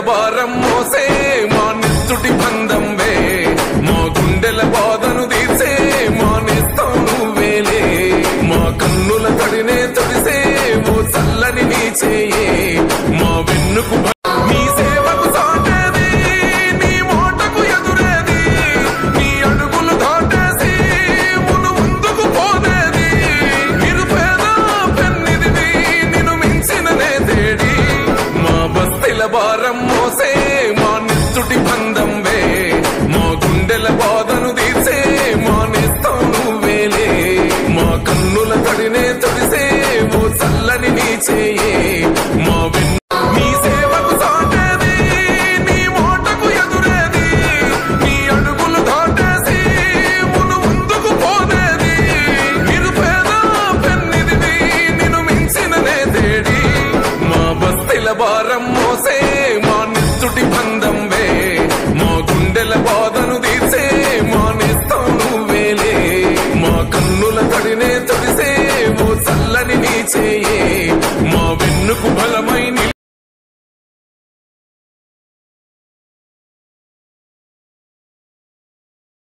భారం మోసే మా నిత్తుటి బంధంవే మా గుండెల బాధను తీర్చే మా నేస్తం నువ్వేలే మా కన్నుల తడినే తొడిసే ఓ చల్లని నీ చేయే మా వెన్నుకు నీ సేవకు సాటేది నీ మాటకు ఎదురేది నీ అడుగులు దాటేసి మును ముందుకు పోదేది నిరుపేద పెన్నిదివి నిన్ను మించిన నేతేడి మా బస్తీల భారం మోసే మా నిత్తుటి బంధంవే మా గుండెల బాధను తీర్చే మా నేస్తం నువ్వేలే మా కన్నుల తడినే తొడిసే ఓ చల్లని నీ చేయే మా నీ సేవకు సాటేది నీ మాటకు ఎదురేది నీ అడుగులు దాటేసి మును ముందుకు పోదేది నిరుపేద పెన్నిదివి నిన్ను మించిన నేతేడి మా బస్తీల భారం మోసే మా నిత్తుటి బంధంవే మా గుండెల బాధను తీర్చే మా నేస్తం నువ్వేలే మా కన్నుల తడినే తొడిసే ఓ చల్లని నీ చేయే మా వెన్నుకు బలమై